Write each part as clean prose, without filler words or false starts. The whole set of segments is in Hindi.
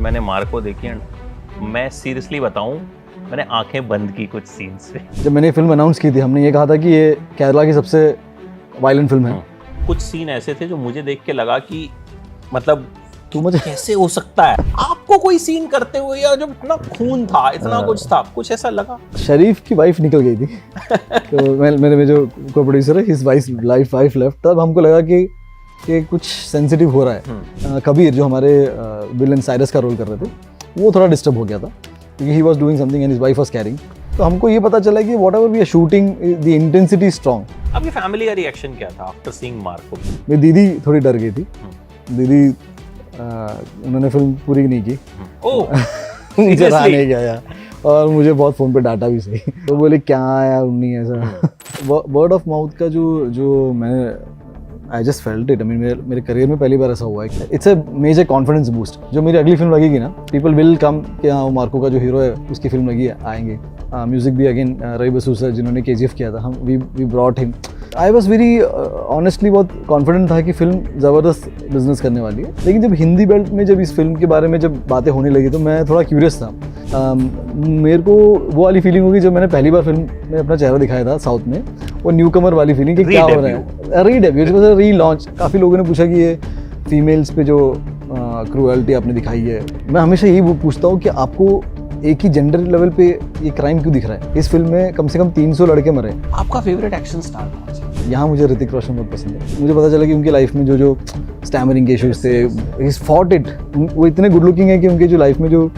मैंने मार्को देखी एंड मैं सीरियसली बताऊं, मैंने आंखें बंद की कुछ सीन्स पे। जब मैंने ये फिल्म अनाउंस की थी, हमने ये कहा था कि ये केरला की सबसे वायलेंट फिल्म है। कुछ सीन ऐसे थे जो मुझे देख के लगा कि मतलब तो मुझे कैसे हो सकता है आपको कोई सीन करते हुए, या जो इतना खून था, इतना कुछ था, कुछ ऐसा लगा। शरीफ की वाइफ निकल गई थी तो मेरे जो को प्रोड्यूसर है, हिज वाइफ लेफ्ट। तब हमको लगा कि कुछ सेंसिटिव हो रहा है। कबीर जो हमारे विलन साइरस का रोल कर रहे थे, वो थोड़ा डिस्टर्ब हो गया था क्योंकि he was doing something and his wife was carrying. तो हमको ये पता चला कि whatever we are shooting, the intensity is strong. आपकी फैमिली का रिएक्शन क्या था आफ्टर सीइंग मार्को? मेरी दीदी थोड़ी डर गई थी। दीदी उन्होंने फिल्म पूरी नहीं की। ओह मुझे रहा नहीं गया यार, और मुझे बहुत फ़ोन पे डांटा भी सही। तो बोले क्या यार नहीं ऐसा। वर्ड ऑफ माउथ का जो मैंने I just felt it. I mean मेरे करियर में पहली बार ऐसा हुआ है। It's a major confidence boost. जो मेरी अगली फिल्म लगेगी ना, पीपल विल कम कि हाँ वो मार्को का जो हीरो है उसकी फिल्म लगी है, आएंगे। म्यूजिक भी अगेन रवि बसु सर जिन्होंने KGF किया था, हम we brought him. I was very honestly बहुत कॉन्फिडेंट था कि फिल्म ज़बरदस्त बिजनेस करने वाली है। लेकिन जब हिंदी बेल्ट में जब इस फिल्म के बारे में जब बातें होने लगी तो मैं थोड़ा क्यूरियस था। मेरे को वो वाली फीलिंग होगी जब मैंने पहली बार फिल्म में अपना चेहरा दिखाया था साउथ में, वो न्यू कमर वाली फीलिंग कि क्या हो रहा है। रीडेब्यू, री-लॉन्च। काफ़ी लोगों ने पूछा कि ये फीमेल्स पे जो क्रूएलिटी आपने दिखाई है। मैं हमेशा यही पूछता हूँ कि आपको एक ही जेंडर लेवल पे ये क्राइम क्यों दिख रहा है। इस फिल्म में कम से कम 300 लड़के मरे। आपका फेवरेट एक्शन स्टार कौन सा? यहाँ मुझे ऋतिक रोशन बहुत पसंद है। मुझे पता चला कि उनकी लाइफ में जो स्टैमरिंग के इशूज थे, ही फॉट इट। वो इतने गुड लुकिंग है कि उनके जो लाइफ में जो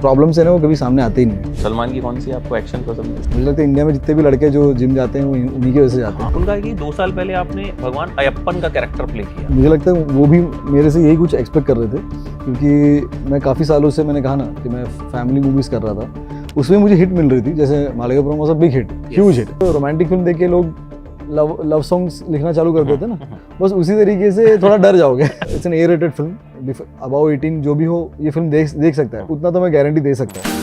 प्रॉब्लम्स है ना, वो कभी सामने आते ही नहीं। सलमान की कौन सी आपको एक्शन पसंद है? मुझे लगता है इंडिया में जितने भी लड़के जो जिम जाते हैं वो उन्हीं की वजह से जाते हैं। उनका कि 2 साल पहले आपने भगवान अयप्पन का कैरेक्टर प्ले किया। मुझे लगता है वो भी मेरे से यही कुछ एक्सपेक्ट कर रहे थे, क्योंकि मैं काफ़ी सालों से, मैंने कहा ना कि मैं फैमिली मूवीज़ कर रहा था, उसमें मुझे हिट मिल रही थी। जैसे Malikappuram was a big hit, huge hit. तो रोमांटिक फिल्म देख के लोग लव सॉन्ग्स लिखना चालू कर देते ना, बस उसी तरीके से थोड़ा डर जाओगे। It's an A-rated film, above 18 जो भी हो ये फिल्म देख सकता है, उतना तो मैं गारंटी दे सकता हूँ।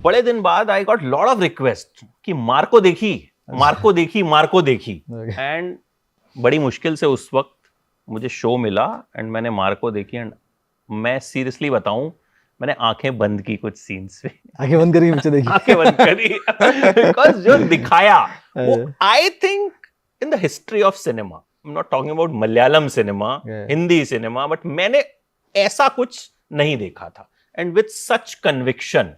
बड़े दिन बाद I got lot of request कि मार्को देखी, मार्को देखी, मार्को देखी। एंड बड़ी मुश्किल से उस वक्त मुझे शो मिला एंड मैंने मार्को देखी एंड मैं सीरियसली बताऊं, मैंने आंखें बंद की कुछ सीन्स पे। आंखें बंद करी पिक्चर देखी। आंखें बंद करी बिकॉज जो दिखाया वो I think in the history of cinema, I am not talking about Malayalam cinema, Hindi cinema, but मैंने ऐसा कुछ नहीं देखा था एंड विथ सच कन्विक्शन।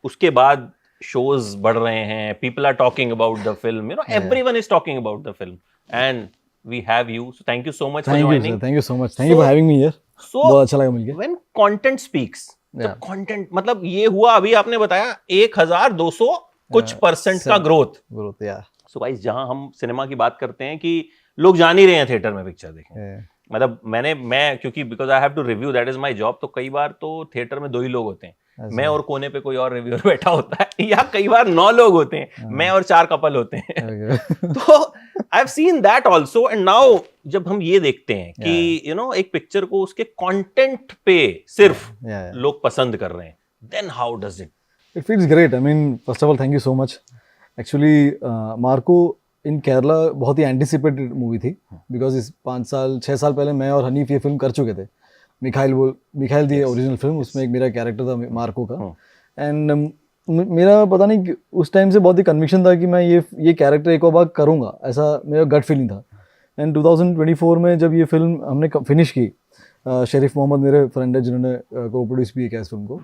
उसके बाद शोज बढ़ रहे हैं, people are talking about the film, you know, everyone is talking about the film and we have you, so thank you so much for joining. Thank you so much, thank you for having me here. बहुत अच्छा लगा मिलके। व्हेन कंटेंट स्पीक्स, कंटेंट मतलब ये हुआ, अभी आपने बताया 1200 कुछ % का ग्रोथ यार। सो गाइस, जहां हम सिनेमा की बात करते हैं कि लोग जा नहीं रहे हैं थिएटर में पिक्चर देखने, मतलब मैं क्योंकि because I have to review, that is my job, तो कई बार तो थिएटर में 2 ही लोग होते हैं, मैं और कोने पे कोई और रिव्यूअर बैठा होता है, या कई बार 9 लोग होते हैं, मैं और 4 कपल होते हैं। तो I have seen that also and now जब हम ये देखते हैं कि यू नो एक पिक्चर को उसके कंटेंट पे सिर्फ लोग पसंद कर रहे हैं, then how does it feels great. I mean first of all thank you so much. Actually Marco in Kerala बहुत ही एंटिसिपेटेड मूवी थी, बिकॉज इस 6 साल पहले मैं और हनीफ ये फिल्म कर चुके थे। मिखाइल थी ओरिजिनल फिल्म, उसमें एक मेरा कैरेक्टर था मार्को का। एंड मेरा पता नहीं उस टाइम से बहुत ही कन्विक्शन था कि मैं ये कैरेक्टर एक और बार करूँगा, ऐसा मेरा गट फीलिंग था। एंड 2024 में जब ये फिल्म हमने फिनिश की, शरीफ मोहम्मद मेरे फ्रेंड है जिन्होंने को प्रोड्यूस भी किया इस फिल्म को,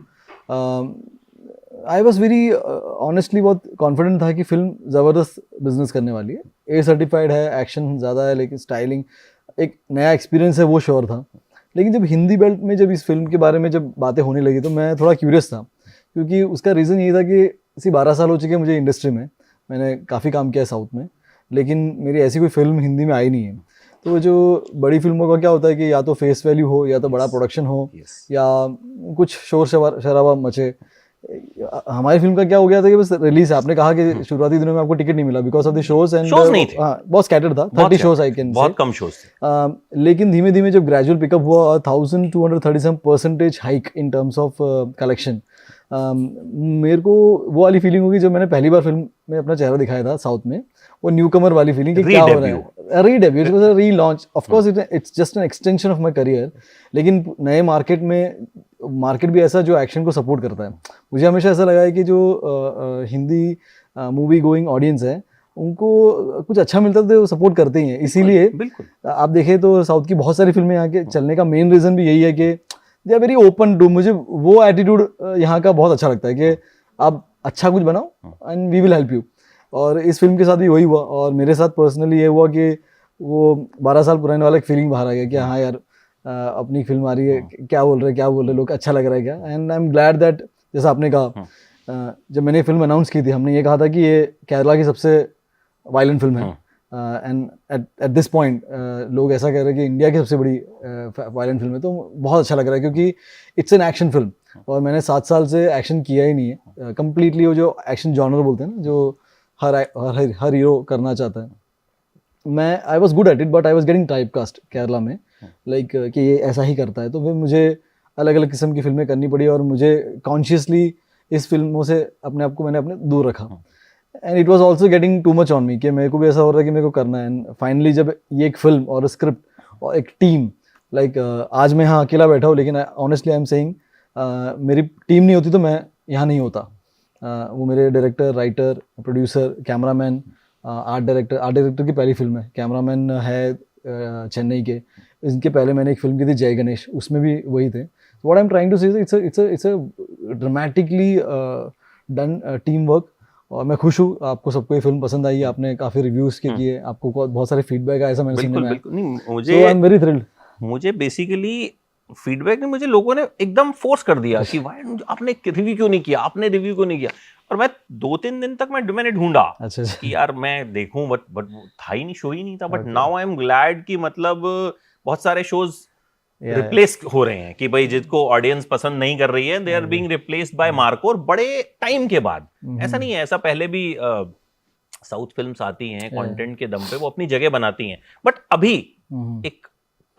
आई वॉज वेरी ऑनेस्टली बहुत कॉन्फिडेंट था कि फिल्म ज़बरदस्त बिजनेस करने वाली है। A-सर्टिफाइड है, एक्शन ज़्यादा है, लेकिन स्टाइलिंग एक नया एक्सपीरियंस है, वो श्योर था। लेकिन जब हिंदी बेल्ट में जब इस फिल्म के बारे में जब बातें होने लगी तो मैं थोड़ा क्यूरियस था, क्योंकि उसका रीज़न ये था कि इसी 12 साल हो चुके मुझे इंडस्ट्री में, मैंने काफ़ी काम किया है साउथ में, लेकिन मेरी ऐसी कोई फिल्म हिंदी में आई नहीं है। तो जो बड़ी फिल्मों का क्या होता है कि या तो फेस वैल्यू हो, या तो बड़ा प्रोडक्शन हो, या कुछ शोर शराबा मचे, हमारी फिल्म का क्या हो गया था कि बस रिलीज है, आपने कहा कि शुरुआती दिनों में आपको टिकट नहीं मिला because of the shows and shows नहीं थे, बहुत स्कैटर्ड था, 30 शोज आई कैन से, बहुत कम शोज थे। लेकिन धीमे धीमे जब ग्रेजुअल पिकअप हुआ 1237% hike in terms of collection, मेरे को वो वाली फीलिंग होगी जब मैंने पहली बार फिल्म में अपना चेहरा दिखाया था साउथ में, वो न्यू कमर वाली फीलिंग कि क्या हो रहा है, redebut, it was a relaunch, of course it's just an extension of my career, लेकिन नए मार्केट में, मार्केट भी ऐसा जो एक्शन को सपोर्ट करता है। मुझे हमेशा ऐसा लगा है कि जो हिंदी मूवी गोइंग ऑडियंस है उनको कुछ अच्छा मिलता है तो वो सपोर्ट करते ही हैं, इसीलिए बिल्कुल आप देखें तो साउथ की बहुत सारी फिल्में यहाँ के चलने का मेन रीज़न भी यही है कि they are very open to, मुझे वो एटीट्यूड यहाँ का बहुत अच्छा लगता है कि आप अच्छा कुछ बनाओ and we will help you, और इस फिल्म के साथ भी वही हुआ। और मेरे साथ पर्सनली ये हुआ कि वो 12 साल पुराने वाला एक फीलिंग बाहर आ गया कि हाँ यार अपनी फिल्म आ रही है, क्या बोल रहे लोग, अच्छा लग रहा है क्या, and I am glad that, जैसा आपने कहा जब मैंने फिल्म अनाउंस की थी, हमने ये कहा था कि ये केरला की सबसे वायलेंट फिल्म है, एंड एट दिस पॉइंट लोग ऐसा कह रहे हैं कि इंडिया की सबसे बड़ी वायलेंट फिल्म है, तो बहुत अच्छा लग रहा है क्योंकि इट्स एन एक्शन फिल्म, और मैंने 7 साल से एक्शन किया ही नहीं है कंप्लीटली, वो जो एक्शन जॉनर बोलते हैं ना, जो हर हीरो करना चाहता है, मैं I was good at it but I was getting typecast Kerala में, लाइक कि ये ऐसा ही करता है, तो फिर मुझे अलग अलग किस्म की फिल्में करनी पड़ी, और मुझे कॉन्शियसली इस फिल्मों से अपने आप को मैंने अपने दूर रखा, and it was also getting too much on me कि मेरे को भी ऐसा हो रहा है कि मेरे को करना है, एंड फाइनली जब ये एक फिल्म और स्क्रिप्ट और एक टीम, लाइक आज मैं यहाँ अकेला बैठा हूँ, लेकिन ऑनेस्टली आई एम सेइंग मेरी टीम नहीं होती तो मैं यहाँ नहीं होता, वो मेरे director, writer, producer, cameraman, art director की पहली फिल्म है, कैमरामैन है चेन्नई के, इनके पहले मैंने एक फिल्म की थी जय गणेश, उसमें भी वही थे। What I am trying to say it's a dramatically done team work, और मैं खुश हूँ आपको सबको ये फिल्म पसंद आई, आपने काफ़ी रिव्यूज़ के किए, आपको बहुत सारे फीडबैक आया, ऐसा मैंने सुनने में बिल्कुल नहीं, मुझे आई एम वेरी थ्रिल्ड। मुझे बेसिकली फीडबैक ने मुझे लोगों ने एकदम फोर्स कर दिया कि भाई आपने रिव्यू क्यों नहीं किया, आपने रिव्यू क्यों नहीं किया, और मैं 2-3 दिन तक मैंने ढूंढा अच्छा कि यार मैं देखूं, बट था ही नहीं, शो ही नहीं था, but now I am glad कि मतलब बहुत सारे शोज रिप्लेस हो रहे हैं कि भाई जिसको ऑडियंस पसंद नहीं कर रही है, they are being replaced by Marco, और बड़े टाइम के बाद। ऐसा नहीं है, ऐसा पहले भी साउथ फिल्म्स आती हैं कंटेंट के दम पे, वो अपनी जगह बनाती हैं, बट अभी एक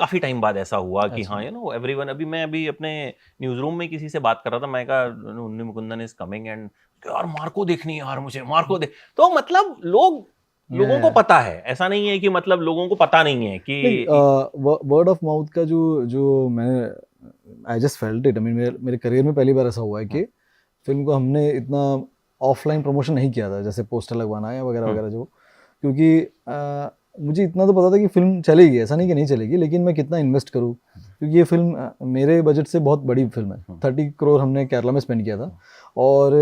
काफी टाइम बाद ऐसा हुआ कि हाँ एवरीवन, मैं अभी अपने न्यूज रूम में किसी से बात कर रहा था, मैं कहा उन्नी मुकुंदन इज कमिंग, एंड यार मार्को देखनी है यार, मुझे मार्को देख, तो मतलब लोगों को पता है, ऐसा नहीं है कि मतलब लोगों को पता नहीं है कि वर्ड ऑफ माउथ का जो मैंने I just felt it, I mean मेरे करियर में पहली बार ऐसा हुआ है कि फिल्म को हमने इतना ऑफलाइन प्रमोशन नहीं किया था, जैसे पोस्टर लगवाना या वगैरह वगैरह, जो क्योंकि मुझे इतना तो पता था कि फिल्म चलेगी, ऐसा नहीं कि नहीं चलेगी, लेकिन मैं कितना इन्वेस्ट करूँ, क्योंकि ये फिल्म मेरे बजट से बहुत बड़ी फिल्म है, 30 करोड़ हमने केरला में स्पेंड किया था, और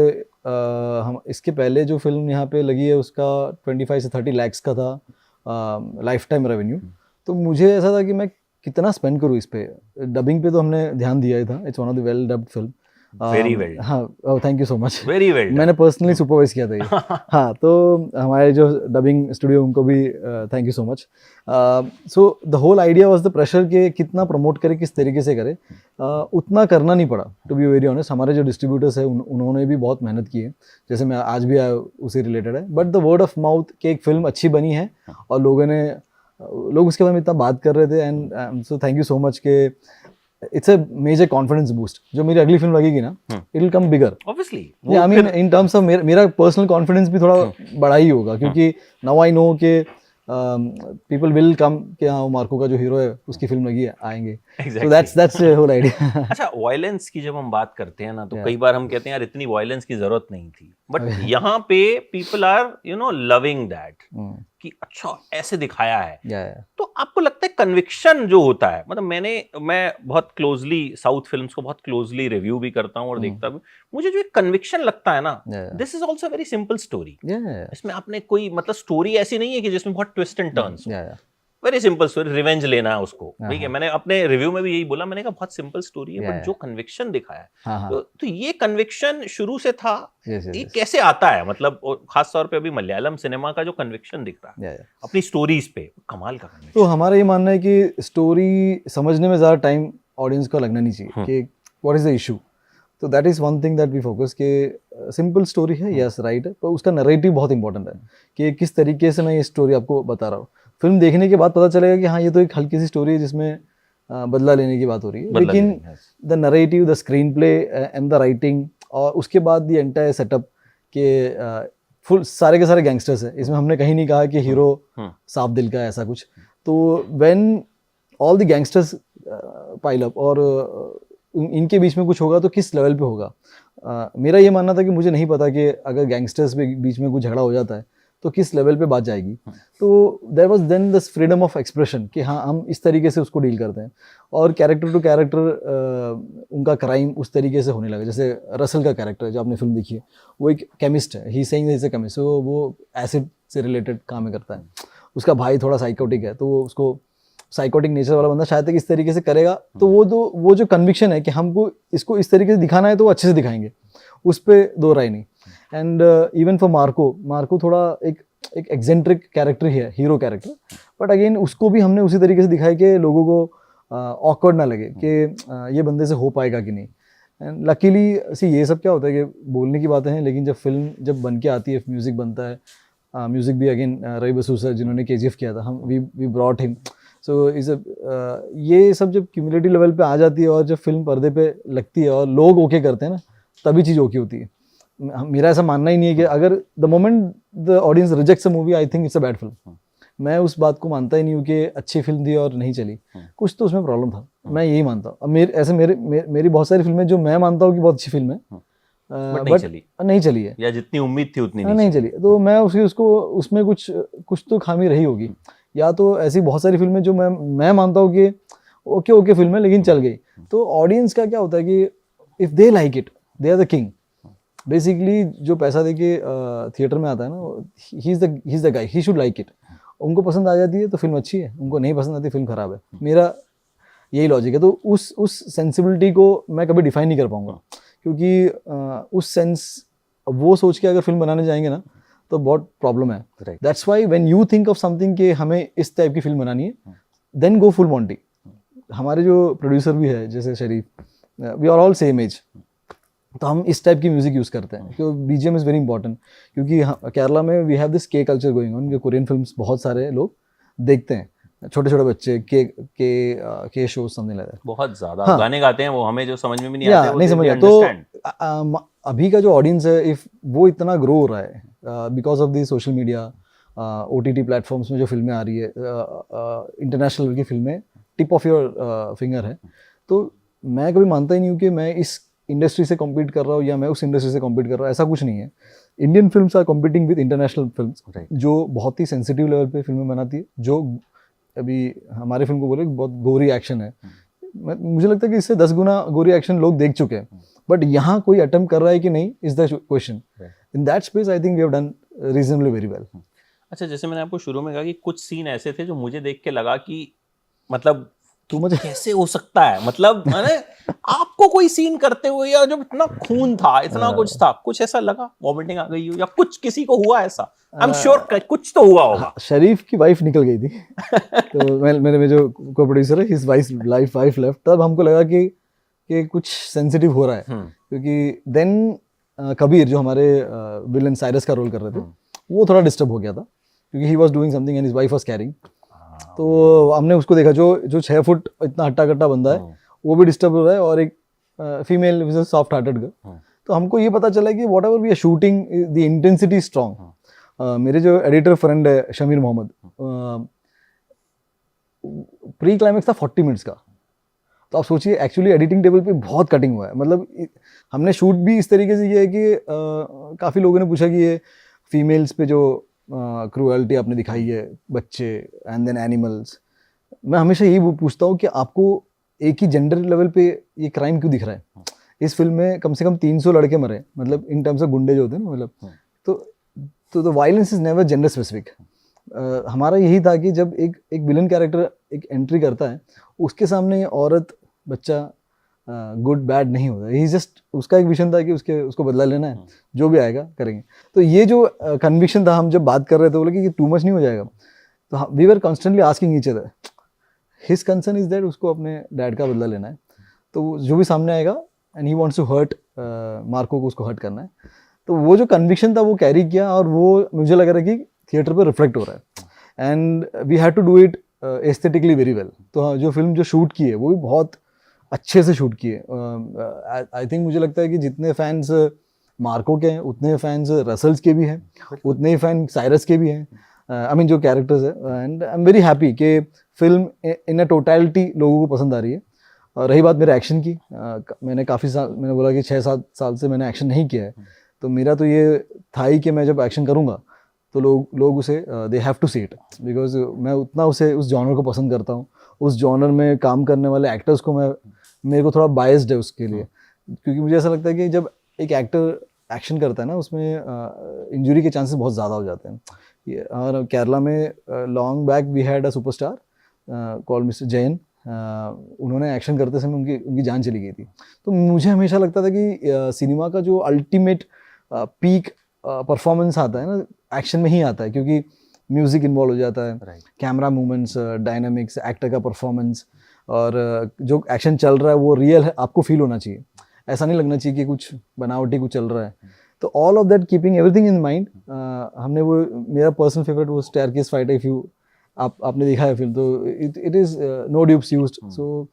हम इसके पहले जो फिल्म यहाँ पे लगी है उसका 25 से 30 लाख का था लाइफ टाइम रेवेन्यू, तो मुझे ऐसा था कि मैं कितना स्पेंड करूँ इस पे, डबिंग पे तो हमने ध्यान दिया ही था, it's one of the well dubbed film, very well, हाँ thank you so much, very well, मैंने पर्सनली सुपरवाइज किया था ये हाँ, तो हमारे जो डबिंग स्टूडियो उनको भी thank you so much. So the whole idea was the pressure के कितना प्रमोट करे, किस तरीके से करे, उतना करना नहीं पड़ा, टू बी वेरी ऑनेस्ट। हमारे जो डिस्ट्रीब्यूटर्स है उन्होंने भी बहुत मेहनत की है, जैसे मैं आज भी आया उसी रिलेटेड है, but the word of mouth कि एक फिल्म अच्छी बनी है और लोग उसके बारे में इतना बात कर रहे थे, and so thank you so much के it's a major confidence boost. जो मेरी अगली फिल्म लगेगी ना, it will come bigger obviously, I mean in terms of मेरा पर्सनल कॉन्फिडेंस भी थोड़ा बड़ा ही होगा, क्योंकि नाउ आई नो के पीपल विल कम कि हाँ मार्को का जो हीरो है उसकी फिल्म लगी है, आएंगे, सो दैट्स होल आइडिया। अच्छा, वायलेंस की जब हम बात करते हैं ना, तो कई बार हम कहते हैं यार इतनी वायलेंस की जरूरत नहीं थी, बट यहाँ पे पीपल आर लविंग दैट कि अच्छा ऐसे दिखाया है। तो आपको लगता है कन्विक्शन जो होता है, मतलब मैं बहुत क्लोजली साउथ फिल्म्स को बहुत क्लोजली रिव्यू भी करता हूँ और देखता भी, मुझे जो एक कन्विक्शन लगता है ना, this is also very simple story, इसमें आपने कोई मतलब स्टोरी ऐसी नहीं है कि जिसमें बहुत twist and turns, very simple story, revenge लेना है उसको, ठीक है, मैंने अपने रिव्यू में भी यही बोला, मैंने कहा बहुत सिंपल स्टोरी है, बट जो कन्विक्शन दिखाया है, तो ये कन्विक्शन शुरू से था, ये कैसे आता है, मतलब खास तौर पे अभी मलयालम सिनेमा का जो कन्विक्शन दिख रहा है अपनी स्टोरीज पे, कमाल का कन्विक्शन। तो हमारा ये मानना है कि स्टोरी समझने में ज्यादा टाइम ऑडियंस को लगना नहीं चाहिए कि व्हाट इज द इशू, तो that is one thing that we focus कि सिंपल स्टोरी है, यस राइट है, पर उसका नरेटिव बहुत इंपॉर्टेंट है कि किस तरीके से मैं ये स्टोरी आपको बता रहा हूँ. फिल्म देखने के बाद पता चलेगा कि हाँ ये तो एक हल्की सी स्टोरी है जिसमें बदला लेने की बात हो रही है, लेकिन the narrative, the screen play and the writing, और उसके बाद द एंटायर सेटअप के फुल सारे के सारे गैंगस्टर्स है इसमें. हमने कहीं नहीं कहा कि हीरो साफ दिल का है ऐसा कुछ. तो when all the gangsters pile up और इनके बीच में कुछ होगा तो किस लेवल पे होगा. मेरा ये मानना था कि मुझे नहीं पता कि अगर गैंगस्टर्स के बीच में कुछ झगड़ा हो जाता है तो किस लेवल पे बात जाएगी. तो there was then this freedom of expression कि हाँ हम इस तरीके से उसको डील करते हैं, और कैरेक्टर टू कैरेक्टर उनका क्राइम उस तरीके से होने लगा. जैसे रसल का कैरेक्टर जो आपने फिल्म देखी है, वो एक केमिस्ट है, he saying is a chemist, तो वो एसिड से रिलेटेड काम करता है. उसका भाई थोड़ा साइकोटिक है, तो वो उसको साइकोटिक नेचर वाला बंदा शायद तक इस तरीके से करेगा. तो वो जो कन्विक्शन है कि हमको इसको इस तरीके से दिखाना है तो वो अच्छे से दिखाएंगे, उस पर दो राय नहीं. एंड इवन फॉर मार्को थोड़ा एक एक्सेंट्रिक कैरेक्टर ही है, हीरो कैरेक्टर, बट अगेन उसको भी हमने उसी तरीके से दिखाया कि लोगों को ऑकवर्ड ना लगे कि ये बंदे से हो पाएगा कि नहीं. एंड लकीली सी ये सब क्या होता है कि बोलने की बातें हैं, लेकिन जब फिल्म जब बन के आती है, म्यूज़िक बनता है, म्यूज़िक भी अगेन रवि बसु सर जिन्होंने KGF किया था, हम वी ब्रॉट हिम. सो इस ये सब जब क्यूमुलेटिव लेवल पे आ जाती है और जब फिल्म पर्दे पे लगती है और लोग ओके करते हैं ना, तभी चीज़ ओके होती है. मेरा ऐसा मानना ही नहीं है कि अगर the moment the audience rejects a movie, I think it's a bad film. मैं उस बात को मानता ही नहीं हूँ कि अच्छी फिल्म थी और नहीं चली, कुछ तो उसमें प्रॉब्लम था. मैं यही मानता हूँ. अब मेरी बहुत सारी फिल्में जो मैं मानता हूँ कि बहुत अच्छी फिल्म है, बट नहीं चली है, या जितनी उम्मीद थी उतनी नहीं चली. तो मैं उसको उसमें कुछ तो खामी रही होगी. या तो ऐसी बहुत सारी फिल्में जो मैं मानता हूँ कि ओके फिल्म है लेकिन चल गई. तो ऑडियंस का क्या होता है कि if they like it, they are the king. Basically जो पैसा देके थिएटर में आता है ना, he is the guy, he should like it. उनको पसंद आ जाती है तो फिल्म अच्छी है, उनको नहीं पसंद आती फिल्म खराब है. मेरा यही लॉजिक है. तो उस सेंसिबिलिटी को मैं कभी डिफाइन नहीं कर पाऊंगा, क्योंकि उस सेंस वो सोच के अगर फिल्म बनाने जाएंगे ना तो बहुत प्रॉब्लम है. That's why when you think of something कि हमें इस टाइप की फिल्म बनानी है, देन गो फुल मॉन्टी. हमारे जो प्रोड्यूसर भी है जैसे Sharif, we are all same age, तो हम इस टाइप की म्यूजिक यूज़ करते हैं क्योंकि BGM इज़ वेरी इंपॉर्टेंट. क्योंकि केरला में वी हैव दिस के culture going on, Korean films बहुत सारे लोग देखते हैं, छोटे छोटे बच्चे के शोज समझने लगे बहुत ज्यादा. हाँ. गाने गाते हैं वो, हमें जो समझ में भी नहीं आते वो नहीं समझ आता. तो अभी का जो ऑडियंस है, इफ वो इतना ग्रो हो रहा है because of the social media, OTT platforms में जो फिल्में आ रही है, इंटरनेशनल लेवल की फिल्में टिप ऑफ योर फिंगर है. तो मैं कभी मानता ही नहीं हूँ कि मैं इस इंडस्ट्री से कॉम्पीट कर रहा हूँ या मैं उस इंडस्ट्री से कॉम्पीट कर रहा हूँ, ऐसा कुछ नहीं है. Indian films are competing with international films, जो बहुत ही सेंसिटिव लेवल पे फिल्में बनाती है. जो अभी हमारे फिल्म को बोले बहुत गोरी एक्शन है, मुझे लगता है कि इससे 10 गुना गोरी एक्शन लोग देख चुके हैं, बट यहाँ कोई अटेम्प्ट कर रहा है कि नहीं, is the question. In that space I think we have done reasonably very well. अच्छा, जैसे मैंने आपको शुरू में कहा कि कुछ सीन ऐसे थे जो मुझे देख के लगा कि मतलब तू मुझे कैसे हो सकता है, मतलब मैंने आपको कोई सीन करते हुए या जब इतना खून था, इतना कुछ था, कुछ ऐसा लगा वॉमिटिंग आ गई हो या कुछ किसी को हुआ ऐसा? आई एम श्योर कुछ तो हुआ होगा. शरीफ की वाइफ निकल गई थी तो मेरे में जो को प्रोड्यूसर है, हिज वाइफ लेफ्ट, तब हमको लगा कि कुछ सेंसिटिव हो रहा है. क्योंकि देन कबीर जो हमारे विलन साइरस का रोल कर रहे थे, वो थोड़ा डिस्टर्ब हो गया था क्योंकि he was doing something and his wife was carrying. तो हमने उसको देखा, जो 6 फुट इतना हट्टा कट्टा बंदा है, वो भी डिस्टर्ब हो रहा है, और एक female with soft hearted girl. तो हमको ये पता चला कि whatever we are shooting, the intensity strong. मेरे जो एडिटर फ्रेंड है शमीर मोहम्मद, प्री क्लाइमेक्स था 40 मिनट्स का. तो आप सोचिए एक्चुअली एडिटिंग टेबल पे बहुत कटिंग हुआ है. मतलब हमने शूट भी इस तरीके से किया है कि काफ़ी लोगों ने पूछा कि ये फीमेल्स पे जो क्रूअल्टी आपने दिखाई है, बच्चे एंड देन एनिमल्स. मैं हमेशा यही पूछता हूँ कि आपको एक ही जेंडर लेवल पे ये क्राइम क्यों दिख रहा है? इस फिल्म में कम से कम 300 लड़के मरे, मतलब इन टर्म्स ऑफ गुंडे जो होते हैं ना, मतलब तो the violence is never gender specific. हमारा यही था कि जब एक विलन कैरेक्टर एक एंट्री करता है, उसके सामने औरत, बच्चा, गुड बैड नहीं होता. ही जस्ट, उसका एक विजन था कि उसको बदला लेना है, जो भी आएगा करेंगे. तो ये जो कन्विक्शन था, हम जब बात कर रहे थे, बोले कि टू मच नहीं हो जाएगा. तो we were constantly asking each other, his concern is that उसको अपने डैड का बदला लेना है, तो जो भी सामने आएगा and he wants to hurt Marco को, उसको हर्ट करना है। तो वो जो कन्विक्शन था वो कैरी किया, और वो मुझे लग रहा है कि थिएटर पे रिफ्लेक्ट हो रहा है, and we had to do it aesthetically very well. तो जो फिल्म जो शूट की है वो भी बहुत अच्छे से शूट की है। आई थिंक मुझे लगता है कि जितने फैंस मार्को के हैं उतने फैंस रसल्स के भी हैं, उतने ही फैन साइरस के भी हैं, आई मीन जो कैरेक्टर्स है। And I am very happy कि फिल्म इन अ टोटलिटी लोगों को पसंद आ रही है। और रही बात मेरे एक्शन की, मैंने काफ़ी साल, मैंने बोला कि 6-7 साल से मैंने एक्शन नहीं किया है, तो मेरा तो ये था ही कि मैं जब एक्शन करूँगा तो लोग उसे they have to see it, because मैं उतना उसे उस जॉनर को पसंद करता हूँ। उस जॉनर में काम करने वाले एक्टर्स को मेरे को थोड़ा बायस्ड है उसके लिए, क्योंकि मुझे ऐसा लगता है कि जब एक एक्टर एक्शन करता है ना, उसमें इंजरी के चांसेस बहुत ज़्यादा हो जाते हैं। और केरला में long back we had a superstar called mister Jain, उन्होंने एक्शन करते समय उनकी जान चली गई थी। तो मुझे हमेशा लगता था कि सिनेमा का जो अल्टीमेट पीक परफॉर्मेंस आता है ना, एक्शन में ही आता है, क्योंकि म्यूजिक इन्वॉल्व हो जाता है, कैमरा मूवमेंट्स, डायनामिक्स, एक्टर का परफॉर्मेंस, और जो एक्शन चल रहा है वो रियल है, आपको फील होना चाहिए, ऐसा नहीं लगना चाहिए कि कुछ बनावटी कुछ चल रहा है। तो all of that keeping everything in mind, हमने वो, मेरा पर्सनल फेवरेट वो स्टेयरकेस फाइट है, इफ यू आपने देखा है फिल्म, तो it is no dupes used. So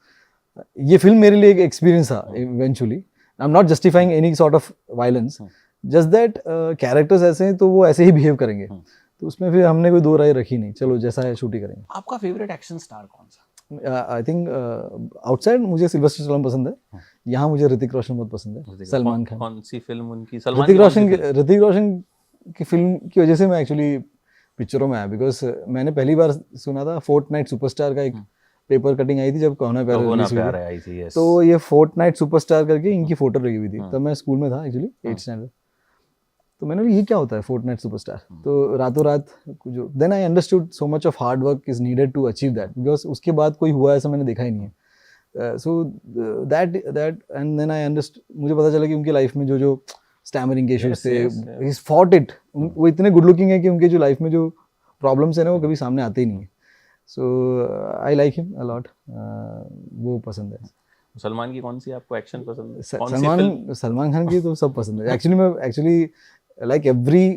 ये फिल्म मेरे लिए एक एक्सपीरियंस था eventually. I am not justifying any sort of violence, just that characters ऐसे हैं तो वो ऐसे ही बिहेव करेंगे, तो उसमें फिर हमने कोई दो राय रखी नहीं, चलो जैसा है शूट ही करेंगे। आपका फेवरेट एक्शन स्टार कौन सा? आई थिंक आउटसाइड मुझे सिल्वेस्टर स्टैलोन पसंद है, यहाँ मुझे ऋतिक रोशन बहुत पसंद है, सलमान खान। कौन सी फिल्म उनकी? ऋतिक रोशन की फिल्म की वजह से मैं एक्चुअली पिक्चरों में आया, बिकॉज मैंने पहली बार सुना था फोर्टनाइट सुपरस्टार का एक पेपर कटिंग आई थी जब कौन प्यार आई थी, तो ये फोर्टनाइट सुपरस्टार करके इनकी फोटो लगी हुई थी, तब मैं स्कूल में था एक्चुअली 8th स्टैंडर्ड। तो मैंने बोला ये क्या होता है फोर्टनाइट सुपरस्टार, तो रातों रात जो then I understood so much of hard work is needed to achieve that, because उसके बाद कोई हुआ ऐसा मैंने देखा ही नहीं है। So that and then I understood, मुझे पता चला कि उनकी लाइफ में जो स्टैमरिंग के इश्यूज थे, ही फॉट इट। वो इतने गुड लुकिंग है कि उनके जो लाइफ में जो प्रॉब्लम्स है ना वो कभी सामने आते ही नहीं है। So I like him a lot, वो पसंद है। सलमान की कौन सी आपको एक्शन पसंद है? सलमान खान की तो सब पसंद है एक्चुअली। मैं लाइक एवरी,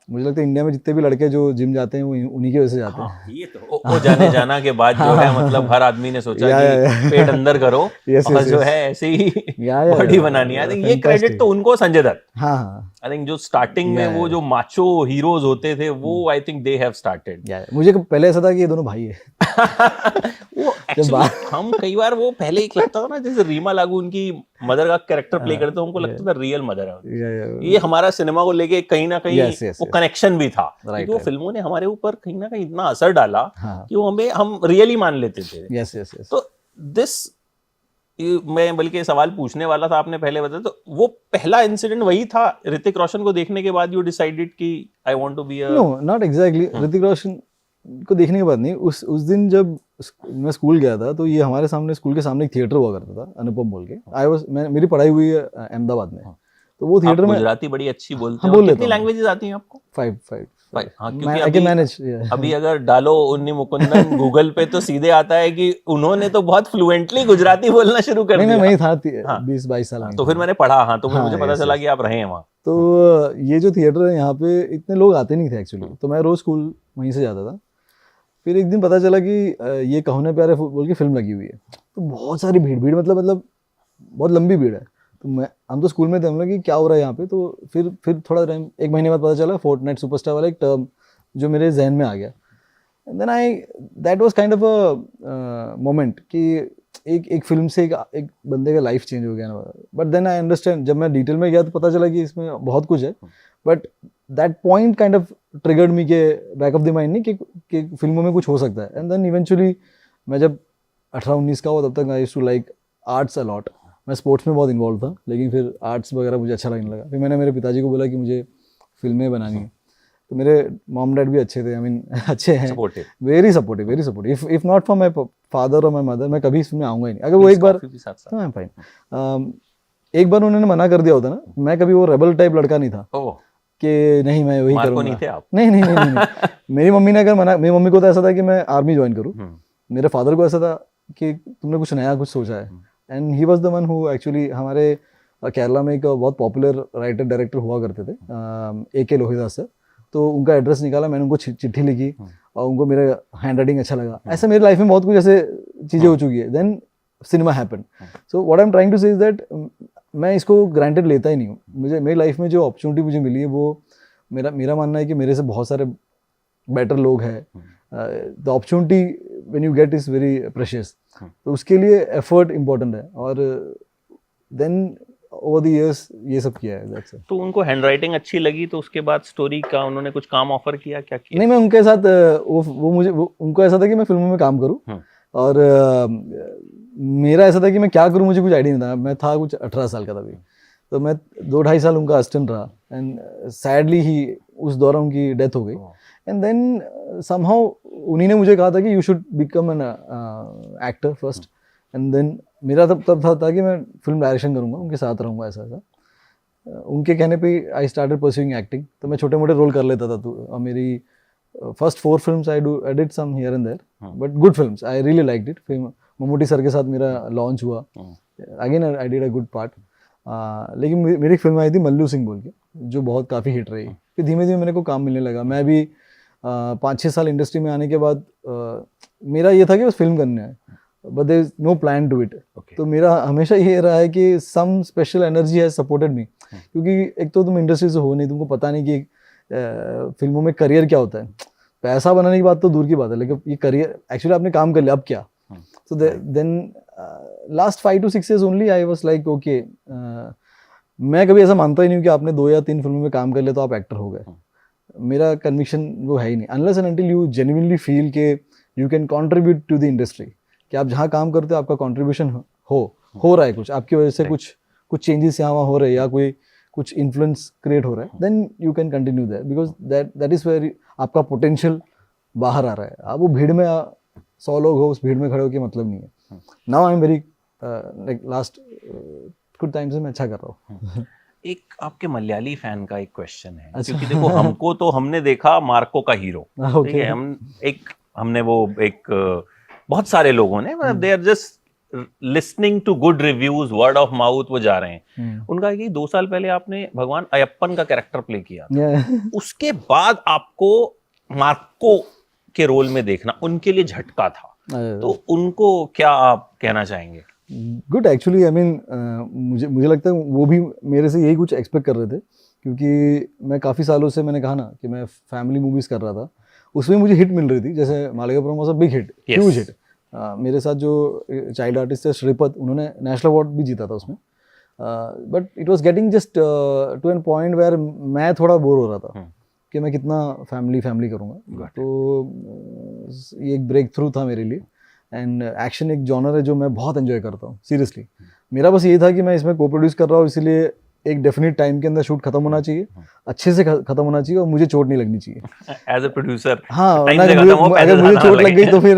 मुझे लगता है इंडिया में जितने भी लड़के जो जिम जाते हैं वो उन्हीं की वजह से जाते हैं। ये तो वो जाने जाना के बाद जो है, मतलब हर आदमी ने सोचा कि पेट अंदर करो और जो है ऐसे ही बॉडी बनानी है। ये क्रेडिट तो उनको संजय दत्त, आई थिंक जो स्टार्टिंग में वो जो माचो हीरोज होते थे वो I think they have started. मुझे पहले ऐसा था कि ये दोनों भाई है। वो एक्चुअली हम कई बार वो पहले एक लगता था ना, जैसे रीमा लागू उनकी मदर का कैरेक्टर प्ले करते थे, उनको लगता था रियल मदर है। ये हमारा सिनेमा को लेके कहीं ना कहीं वो कनेक्शन भी था, क्योंकि वो फिल्मों ने हमारे ऊपर कहीं ना कहीं इतना असर डाला कि वो हम रियली मान लेते थे। तो दिस, मैं बल्कि सवाल पूछने वाला था, आपने पहले बताया, तो वो पहला इंसिडेंट वही था ऋतिक रोशन को देखने के बाद यू डिसाइडेड कि I want to be a? No, not exactly Hrithik Roshan को देखने के बाद नहीं, उस दिन जब मैं स्कूल गया था तो ये हमारे सामने, स्कूल के सामने एक थिएटर हुआ करता था, अनुपम बोल के। मेरी पढ़ाई हुई है अहमदाबाद में, तो वो थिएटर में। गुजराती बड़ी अच्छी बोलते हैं, कितनी लैंग्वेजेस आती हैं आपको? 5 हाँ, क्योंकि अभी अगर डालो उन्नी मुकुंदन गूगल पे तो सीधे आता है कि उन्होंने तो बहुत फ्लुएंटली गुजराती बोलना शुरू कर दिया। मैं वही था 20-22 साल में, तो फिर मैंने पढ़ा, हाँ, तो मुझे पता चला कि आप रहे हैं वहाँ। तो ये जो थिएटर है यहाँ पे इतने लोग आते नहीं थे एक्चुअली, तो मैं रोज स्कूल वहीं से जाता था। फिर एक दिन पता चला कि ये कहो ना प्यारे बोल की फिल्म लगी हुई है, तो बहुत सारी भीड़ मतलब बहुत लंबी भीड़ है। तो हम तो स्कूल में थे, हम लोग कि क्या हो रहा है यहाँ पे। तो फिर थोड़ा टाइम, 1 महीने बाद पता चला फोर्टनाइट सुपरस्टार वाला एक टर्म जो मेरे जहन में आ गया। Then that was kind of a moment कि एक फिल्म से एक बंदे का लाइफ चेंज हो गया ना। बट देन आई अंडरस्टैंड, जब मैं डिटेल में गया तो पता चला कि इसमें बहुत कुछ है, but that point kind of triggered मी के बैक ऑफ द माइंड नहीं कि फिल्मों में कुछ हो सकता है। एंड देन इवेंचुअली मैं जब 18-19 का हुआ तब तक I used to like arts a lot. मैं स्पोर्ट्स में बहुत इन्वॉल्व था, लेकिन फिर आर्ट्स वगैरह मुझे अच्छा लगने लगा। फिर मैंने मेरे पिताजी को बोला कि मुझे फिल्में बनानी है, तो मेरे मॉम डैड भी अच्छे थे, आई मीन अच्छे हैं, very supportive. If not for my father और माई मदर, मैं कभी इसमें आऊँगा ही नहीं। अगर वो एक बार, हाँ फाइन, एक बार उन्होंने मना कर दिया होता ना, मैं कभी वो रेबल टाइप लड़का नहीं था कि नहीं मैं वही करूँगा। नहीं थे आप? नहीं। मेरी मम्मी ने अगर मना, मेरी मम्मी को तो ऐसा था कि मैं आर्मी ज्वाइन करूँ, मेरे फादर को ऐसा था कि तुमने कुछ नया कुछ सोचा है, and he was the one who actually हमारे केरला में एक बहुत पॉपुलर राइटर डायरेक्टर हुआ करते थे, AK लोहिदास सर। तो उनका एड्रेस निकाला, मैंने उनको चिट्ठी लिखी और उनको मेरा हैंड राइटिंग अच्छा लगा। ऐसा मेरी लाइफ में बहुत कुछ ऐसे चीज़ें हो चुकी है। Then cinema happen. So what I am trying to say is that मैं इसको ग्रांटेड लेता ही नहीं हूँ। मुझे मेरी लाइफ में जो अपॉर्चुनिटी मुझे मिली है वो मेरा मानना है कि मेरे से बहुत सारे बेटर लोग हैं। The opportunity when you get is very precious. तो उसके लिए एफर्ट इम्पोर्टेंट है और देन ओवर द इयर्स ये सब किया है। That's it. तो उनको हैंडराइटिंग अच्छी लगी तो उसके बाद स्टोरी का उन्होंने कुछ काम ऑफर किया, क्या किया? नहीं, मैं उनके साथ उनको ऐसा था कि मैं फिल्मों में काम करूं और मेरा ऐसा था कि मैं क्या करूं मुझे कुछ आइडिया नहीं था। मैं था कुछ 18 साल का तभी, तो मैं 2-2.5 साल उनका असिस्टेंट रहा एंड सैडली ही उस दौरान उनकी डेथ हो गई। एंड देन समहाउ उन्हीं ने मुझे कहा था कि you should become an actor first. And then मेरा तब था कि मैं फिल्म डायरेक्शन करूँगा, उनके साथ रहूँगा ऐसा। उनके कहने पे आई स्टार्टेड परस्यूइंग एक्टिंग। तो मैं छोटे मोटे रोल कर लेता था। तो मेरी first 4 films I did some here and there, but good films, I really liked it. फिर मम्मूटी सर के साथ मेरा लॉन्च हुआ, again I did a good part. लेकिन मेरी फिल्म आई थी मल्लू सिंह बोल के, जो बहुत काफ़ी हिट रही। फिर धीमे धीमे मेरे को काम मिलने लगा। मैं भी 5-6 साल इंडस्ट्री में आने के बाद मेरा ये था कि बस फिल्म करनी है, but there is no plan to it. तो मेरा हमेशा ये रहा है कि some special energy has supported me, क्योंकि एक तो तुम इंडस्ट्री से हो नहीं, तुमको पता नहीं कि फिल्मों में करियर क्या होता है। पैसा बनाने की बात तो दूर की बात है, लेकिन ये करियर एक्चुअली आपने काम कर लिया, अब क्या? So then last 5 to 6 years only I was like okay. मैं कभी ऐसा मानता ही नहीं हूँ कि आपने 2 या 3 फिल्मों में काम कर लिया तो आप एक्टर हो गए। मेरा कन्विक्शन वो है ही नहीं, unless and until you genuinely feel के you can contribute to the industry, कि आप जहाँ काम करते हो आपका कंट्रीब्यूशन हो रहा है, कुछ आपकी वजह से कुछ चेंजेस यहाँ वहाँ हो रहे हैं या कोई कुछ इन्फ्लुएंस क्रिएट हो रहा है, then you can continue that, because that is where आपका पोटेंशियल बाहर आ रहा है। आप वो भीड़ में 100 लोग हो, उस भीड़ में खड़े हो के मतलब नहीं है। Now I am very like last कुछ टाइम से मैं अच्छा कर रहा हूँ। एक आपके मलयाली फैन का एक क्वेश्चन है। अच्छा। क्योंकि देखो हमको तो हमने देखा मार्को का हीरो, ठीक है, हमने वो एक बहुत सारे लोगों ने they are just listening to good reviews, word of mouth, वो जा रहे हैं। उनका है कि 2 साल पहले आपने भगवान अयप्पन का कैरेक्टर प्ले किया था। उसके बाद आपको मार्को के रोल में देखना उनके लिए झटका था, तो उनको क्या आप कहना चाहेंगे? गुड, एक्चुअली आई मीन मुझे लगता है वो भी मेरे से यही कुछ एक्सपेक्ट कर रहे थे, क्योंकि मैं काफ़ी सालों से, मैंने कहा ना कि मैं फैमिली मूवीज़ कर रहा था, उसमें मुझे हिट मिल रही थी। जैसे Malikappuram was a big hit, huge hit. मेरे साथ जो चाइल्ड आर्टिस्ट है श्रीपद, उन्होंने नेशनल अवार्ड भी जीता था उसमें। But it was getting just to an point where मैं थोड़ा बोर हो रहा था कि मैं कितना फैमिली करूँगा। तो ये एक ब्रेक थ्रू था मेरे लिए। एंड एक्शन एक जॉनर है जो मैं बहुत एंजॉय करता हूँ, सीरियसली। मेरा बस ये था कि मैं इसमें को प्रोड्यूस कर रहा हूँ, इसीलिए एक डेफिनेट टाइम के अंदर शूट खत्म होना चाहिए, अच्छे से खत्म होना चाहिए और मुझे चोट नहीं लगनी चाहिए एज अ प्रोड्यूसर। हाँ, अगर मुझे चोट लग गई तो फिर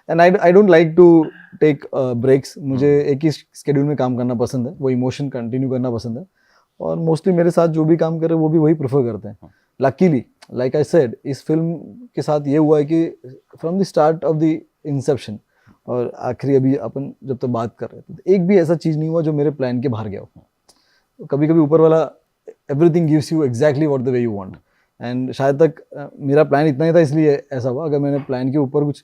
and I don't like to take breaks. मुझे एक ही स्केड्यूल में काम करना पसंद है, वो इमोशन कंटिन्यू करना पसंद है, और मोस्टली मेरे साथ जो भी काम करे वो भी वही प्रेफर करते हैं। लकीली, लाइक आई सेड, इस फिल्म के साथ ये हुआ है कि from the start of the Inception और आखिरी अभी अपन जब तक बात कर रहे थे, तो एक भी ऐसा चीज़ नहीं हुआ जो मेरे प्लान के बाहर गया हो। कभी कभी ऊपर वाला everything gives you exactly what the way you want, and शायद तक मेरा प्लान इतना ही था इसलिए ऐसा हुआ। अगर मैंने प्लान के ऊपर कुछ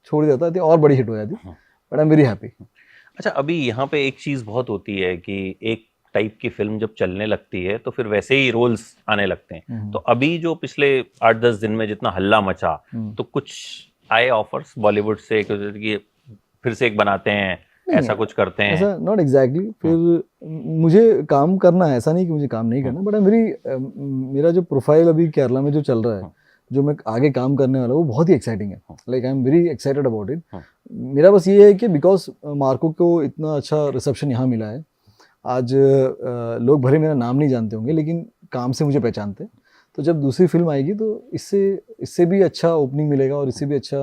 छोड़ दिया था तो और बड़ी हिट हो जाती, but I am very happy. अच्छा, अभी यहाँ पे एक चीज़ बहुत होती है कि एक टाइप की फिल्म जब चलने लगती है तो फिर वैसे ही रोल्स आने लगते हैं। तो अभी जो पिछले 8-10 दिन में जितना हल्ला मचा, तो कुछ आए ऑफर्स बॉलीवुड से कि फिर से एक बनाते हैं, ऐसा कुछ करते हैं? ऐसा नॉट एग्जैक्टली। फिर मुझे काम करना है, ऐसा नहीं कि मुझे काम नहीं करना, बट मेरा जो प्रोफाइल अभी केरला में जो चल रहा है, जो मैं आगे काम करने वाला हूँ, वो बहुत ही एक्साइटिंग है। Like I am very excited about it. मेरा बस ये है कि बिकॉज मार्को को इतना अच्छा रिसेप्शन यहाँ मिला है, आज लोग भले मेरा नाम नहीं जानते होंगे लेकिन काम से मुझे पहचानते हैं। तो जब दूसरी फिल्म आएगी तो इससे भी अच्छा ओपनिंग मिलेगा और इससे भी अच्छा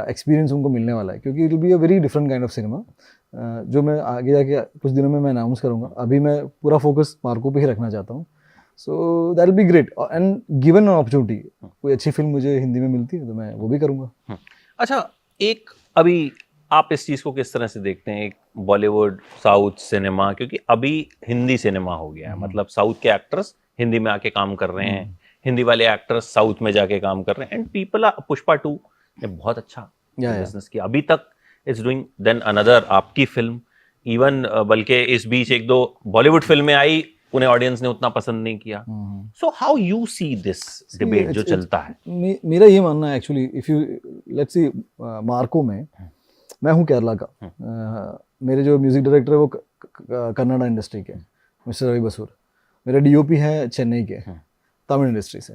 एक्सपीरियंस उनको मिलने वाला है, क्योंकि it will be a very different kind of cinema, जो मैं आगे जाके कुछ दिनों में मैं अनाउंस करूँगा। अभी मैं पूरा फोकस मार्को पे ही रखना चाहता हूँ। So that will be great, and given an opportunity, कोई अच्छी फिल्म मुझे हिंदी में मिलती है तो मैं वो भी करूँगा। अच्छा, एक अभी आप इस चीज को किस तरह से देखते हैं, एक बॉलीवुड साउथ सिनेमा, क्योंकि अभी हिंदी सिनेमा हो गया है, मतलब साउथ के एक्टर्स हिंदी में आके काम कर रहे हैं, हिंदी वाले एक्टर्स साउथ में जाके काम कर रहे हैं, एंड पीपल आर, पुष्पा 2 ने बहुत अच्छा बिजनेस किया अभी तक, इज डूइंग, देन अनदर आपकी फिल्म, इवन बल्कि इस बीच एक दो बॉलीवुड फिल्में आई, उन्हें ऑडियंस ने उतना पसंद नहीं किया. So how you see this debate जो चलता है? मेरा ये मानना है actually, if you let's see, Marco में मैं हूँ केरला का, मेरे जो म्यूजिक डायरेक्टर है वो कन्नड़ा इंडस्ट्री के मिस्टर रवि बसूर, मेरे डीओपी है चेन्नई के तमिल इंडस्ट्री से,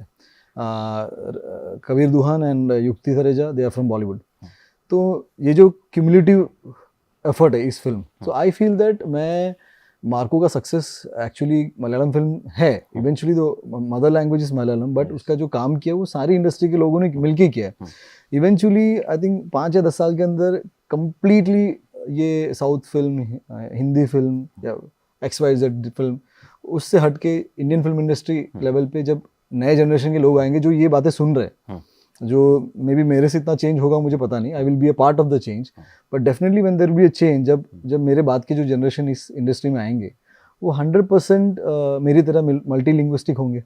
Kabir Duhan and Yukti Thareja, they are from Bollywood. तो ये जो क्यूमुलेटिव एफर्ट है इस film, so I feel that मैं मार्को का सक्सेस एक्चुअली मलयालम फिल्म है, इवेंचुअली तो mother language is Malayalam, but उसका जो काम किया वो सारी इंडस्ट्री के लोगों ने मिलके किया है. इवेंचुअली आई थिंक 5 या 10 साल के अंदर कम्प्लीटली ये साउथ फिल्म, हिंदी फिल्म या XYZ फिल्म, उससे हट के इंडियन फिल्म इंडस्ट्री लेवल पे जब नए जनरेशन के लोग आएंगे जो ये बातें सुन रहे हैं, जो मे बी मेरे से इतना चेंज होगा मुझे पता नहीं, I will be a part of the change, but definitely when there be a change, जब मेरे बाद के जो जनरेशन इस इंडस्ट्री में आएंगे वो 100% मेरी तरह मल्टी लिंग्विस्टिक होंगे.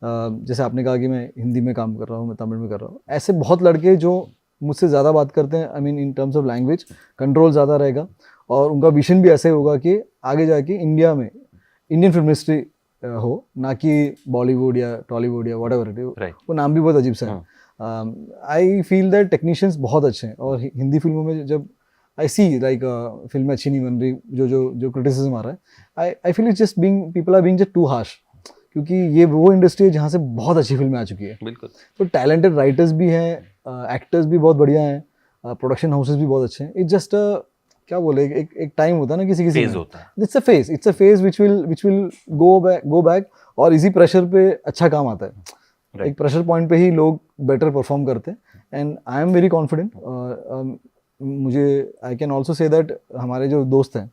जैसे आपने कहा कि मैं हिंदी में काम कर रहा हूँ, मैं तमिल में कर रहा हूँ, ऐसे बहुत लड़के जो मुझसे ज़्यादा बात करते हैं, आई mean in terms of language control ज़्यादा रहेगा, और उनका विजन भी ऐसे होगा कि आगे जाके इंडिया में इंडियन फिल्म इंडस्ट्री हो, ना कि बॉलीवुड या टॉलीवुड या व्हाटएवर इट इज. वो नाम भी बहुत अजीब सा है. आई फील दैट टेक्नीशियंस बहुत अच्छे हैं, और हिंदी फिल्मों में जब आई सी लाइक फिल्में अच्छी नहीं बन रही, जो क्रिटिसिज्म आ रहा है, I feel it's just being, people are being just too harsh, क्योंकि ये वो इंडस्ट्री है जहाँ से बहुत अच्छी फिल्में आ चुकी है. बिल्कुल. तो टैलेंटेड राइटर्स भी हैं, एक्टर्स भी बहुत बढ़िया हैं, प्रोडक्शन हाउसेस भी बहुत अच्छे हैं. इट्स जस्ट क्या बोले, एक टाइम होता है ना, किसी फेज होता है. It's a phase which will go back, और इसी प्रेशर पे अच्छा काम आता है. एक प्रेशर पॉइंट पे ही लोग बेटर परफॉर्म करते हैं, and I am very confident. मुझे I can also say that हमारे जो दोस्त हैं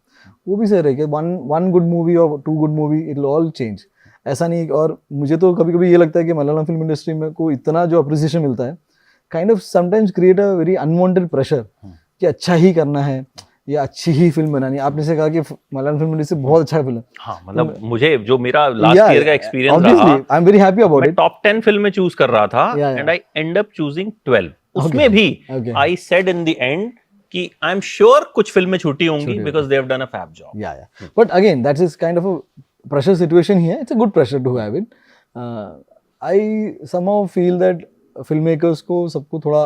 वो भी सह रहे कि वन गुड मूवी और 2 good movie it will all change, ऐसा नहीं. और मुझे तो कभी कभी ये लगता है कि मलयालम फिल्म इंडस्ट्री में को इतना जो अप्रिसिएशन मिलता है, kind of sometimes create a very unwanted pressure कि अच्छा ही करना है या अच्छी ही फिल्म बनानी. आपने से कहा कि मलयालम फिल्म इंडस्ट्री बहुत अच्छा फिल्म. हाँ, मतलब मुझे जो मेरा लास्ट ईयर का एक्सपीरियंस रहा, I am very happy about it. Top 10 फिल्में चूज कर रहा था, and I end up choosing 12. उसमें भी I said in the end कि आई एम श्योर कुछ फिल्में छूटी होंगी because they have done a fab job. Yeah but again that's is kind of a pressure situation here. It's a good pressure to have it. I somehow feel that film makers को सबको थोड़ा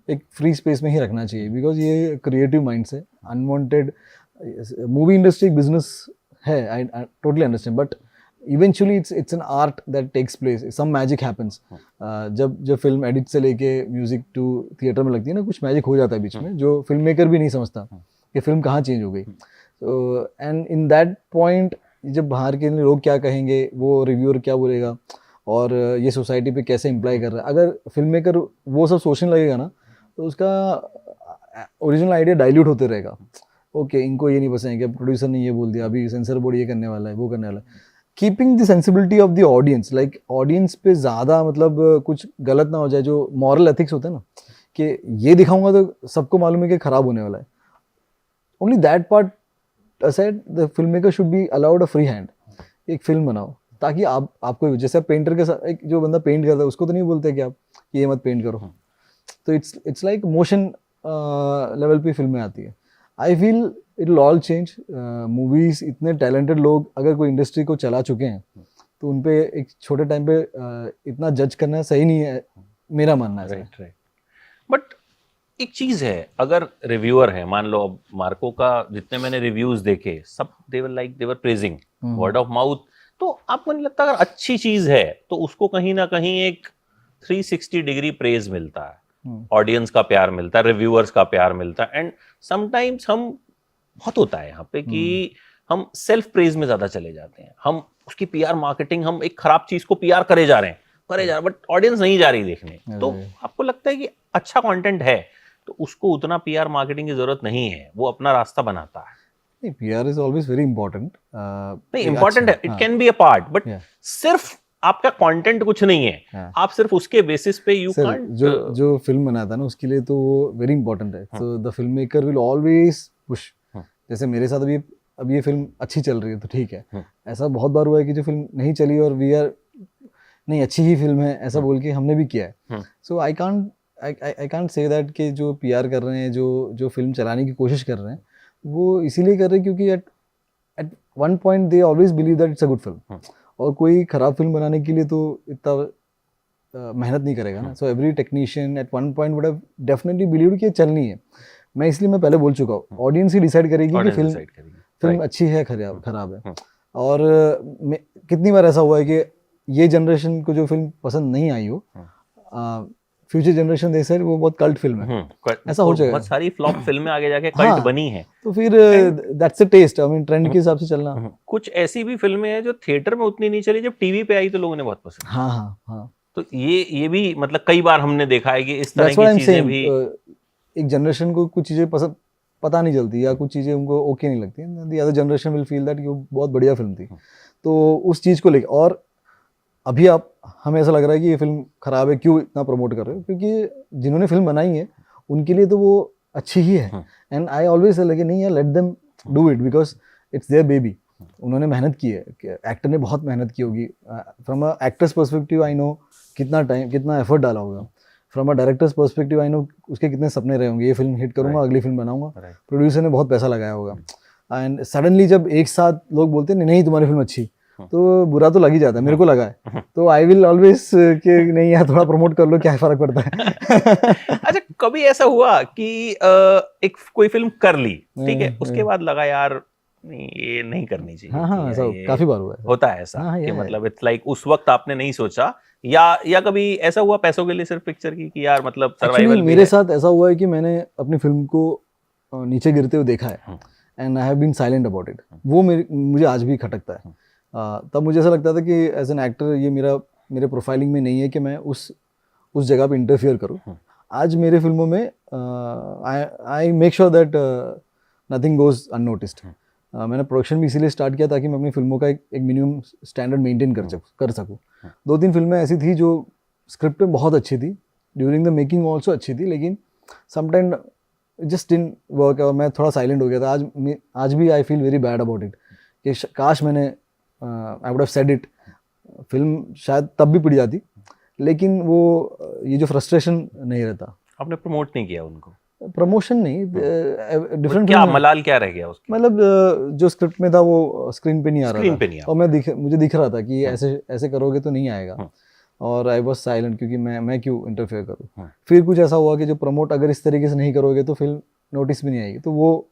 एक फ्री स्पेस में ही रखना चाहिए, बिकॉज ये क्रिएटिव माइंड से अनवांटेड मूवी इंडस्ट्री बिजनेस है, I totally understand, but eventually it's an art that takes place, some magic happens. जब फिल्म एडिट से लेके म्यूजिक टू थिएटर में लगती है ना, कुछ मैजिक हो जाता है बीच में, जो फिल्म मेकर भी नहीं समझता कि फिल्म कहाँ चेंज हो गई. एंड इन दैट पॉइंट जब बाहर के लोग क्या कहेंगे, वो रिव्यूअर क्या बोलेगा, और ये सोसाइटी पे कैसे इम्प्लाई कर रहा है, अगर फिल्म मेकर वो सब सोचने लगेगा ना, तो उसका ओरिजिनल आइडिया डाइल्यूट होते रहेगा. ओके, इनको ये नहीं पसंद है, प्रोड्यूसर ने ये बोल दिया, अभी सेंसर बोर्ड ये करने वाला है, वो करने वाला है. Keeping the sensibility of the audience, like audience पे ज़्यादा मतलब कुछ गलत ना हो जाए, जो मॉरल एथिक्स होता है ना, कि ये दिखाऊंगा तो सबको मालूम है कि खराब होने वाला है. Only that part aside, the film maker should be allowed a free hand. एक फिल्म बनाओ ताकि आपको, जैसे पेंटर के साथ, एक जो बंदा पेंट करता है उसको तो नहीं बोलते कि आप ये मत पेंट करो. तो इट्स लाइक मोशन लेवल पे फिल्में आती है. I feel it will all change. Movies, इतने टैलेंटेड लोग अगर कोई इंडस्ट्री को चला चुके हैं, तो उन पे एक छोटे टाइम पे इतना जज करना सही नहीं है, मेरा मानना है. राइट. बट एक चीज है, अगर रिव्यूअर है, मान लो अब मार्को का जितने मैंने रिव्यूज देखे, सब दे वर प्रेजिंग, वर्ड ऑफ माउथ. तो आपको नहीं लगता अगर अच्छी चीज है तो उसको कहीं ना कहीं एक 360 डिग्री प्रेज मिलता है, ऑडियंस का प्यार मिलता है, रिव्यूअर्स का प्यार मिलता है. एंड समटाइम्स हम, बहुत होता है यहाँ पे कि हम सेल्फ प्रेज में ज्यादा चले जाते हैं, हम उसकी पीआर मार्केटिंग, हम एक खराब चीज को पीआर करे जा रहे हैं, बट ऑडियंस नहीं जा रही देखने. तो आपको लगता है कि अच्छा कंटेंट है तो उसको उतना पीआर मार्केटिंग की जरूरत नहीं है, वो अपना रास्ता बनाता है. नहीं, PR is always very important. नहीं, इंपॉर्टेंट है, it can be a part, but सिर्फ आपका कंटेंट कुछ नहीं है, हाँ. आप सिर्फ उसके बेसिस पे यू कांट जो फिल्म बनाता है ना उसके लिए तो वो वेरी इंपॉर्टेंट है. तो the film maker will always push. जैसे मेरे साथ अभी ये फिल्म अच्छी चल रही है तो ठीक है. ऐसा बहुत बार हुआ है कि जो फिल्म नहीं चली और वी आर नहीं अच्छी ही फिल्म है ऐसा बोल के हमने भी किया है. So I can't say that कि जो PR कर रहे हैं, जो फिल्म चलाने की कोशिश कर रहे हैं, वो इसीलिए कर रहे हैं क्योंकि at one point they always believe that it's a good film. और कोई खराब फिल्म बनाने के लिए तो इतना मेहनत नहीं करेगा ना. So every technician at one point would have definitely believed कि ये चलनी है. मैं पहले बोल चुका हूँ, ऑडियंस ही डिसाइड करेगी कि फिल्म अच्छी है खराब है. और कितनी बार ऐसा हुआ है कि ये जनरेशन को जो फिल्म पसंद नहीं आई हो, फ्यूचर जनरेशन दे सर वो बहुत कल्ट फिल्म है. ऐसा हो जाएगा. बहुत सारी फ्लॉप फिल्में आगे जाके कल्ट बनी हैं. तो फिर that's a test. I mean trend के हिसाब से चलना. कुछ ऐसी भी फिल्में हैं जो थिएटर में उतनी नहीं चली, जब टीवी पे आई तो लोगों ने बहुत पसंद. हाँ. तो ये भी मतलब कई बार हमने देखा है कि इस तरह की चीजें भी. एक जनरेशन को कुछ चीजें पता नहीं चलती या कुछ चीजें उनको ओके नहीं लगती. The other generation will feel that वो बहुत बढ़िया फिल्म थी. तो उस चीज को लेकर, और अभी हमें ऐसा लग रहा है कि ये फिल्म खराब है, क्यों इतना प्रमोट कर रहे हो? क्योंकि जिन्होंने फिल्म बनाई है उनके लिए तो वो अच्छी ही है. एंड आई ऑलवेज से लगे नहीं यार, let them do it because it's their baby. उन्होंने मेहनत की है, एक्टर ने बहुत मेहनत की होगी. From a actors perspective I know कितना टाइम कितना एफर्ट डाला होगा. From a directors perspective I know उसके कितने सपने रहे होंगे, ये फिल्म हिट करूंगा, अगली फिल्म बनाऊंगा. प्रोड्यूसर ने बहुत पैसा लगाया होगा. एंड सडनली जब एक साथ लोग बोलते हैं नहीं तुम्हारी फिल्म अच्छी, तो बुरा तो लग ही जाता है. मेरे को लगा है. तो आई विल ऑलवेज कि नहीं यार थोड़ा प्रमोट कर लो, क्या फर्क पड़ता है. अच्छा, कभी ऐसा हुआ कि एक कोई फिल्म कर ली, ठीक है, उसके बाद लगा यार नहीं ये नहीं करनी चाहिए? हाँ, ऐसा काफी बार हुआ है. होता है ऐसा कि मतलब इट्स लाइक उस वक्त आपने नहीं सोचा, या कभी ऐसा हुआ पैसों के लिए सिर्फ पिक्चर की कि यार मतलब सर्वाइवल. मेरे साथ ऐसा हुआ है कि मैंने अपनी फिल्म को नीचे गिरते हुए देखा है and I have been silent about it. वो मुझे आज भी खटकता है. तब मुझे ऐसा लगता था कि एज एन एक्टर ये मेरे प्रोफाइलिंग में नहीं है कि मैं उस जगह पे इंटरफियर करूं. आज मेरे फिल्मों में I make sure that nothing goes unnoticed. मैंने प्रोडक्शन भी इसीलिए स्टार्ट किया ताकि मैं अपनी फिल्मों का एक मिनिमम स्टैंडर्ड मेंटेन कर सकूं. 2-3 फिल्में ऐसी थी जो स्क्रिप्ट में बहुत अच्छी थी, ड्यूरिंग द मेकिंग ऑल्सो अच्छी थी, लेकिन समटाइम जस्ट डिडंट वर्क और मैं थोड़ा साइलेंट हो गया था. आज भी I feel very bad about it कि काश मैंने I would have said it. Film शायद तब भी पिट जाती, लेकिन वो ये जो फ्रस्ट्रेशन नहीं रहता. आपने प्रमोट नहीं किया उनको? प्रमोशन नहीं, डिफरेंट. क्या मलाल क्या रह गया उसकी? मतलब जो स्क्रिप्ट में था वो स्क्रीन पे नहीं आ रहा था. और मुझे दिख रहा था कि ऐसे करोगे तो नहीं आएगा. और आई वॉज साइलेंट क्योंकि मैं क्यों इंटरफेयर करूँ. फिर कुछ ऐसा हुआ कि जो प्रमोट अगर इस तरीके से नहीं करोगे तो फिल्म नोटिस भी नहीं आएगी. तो वो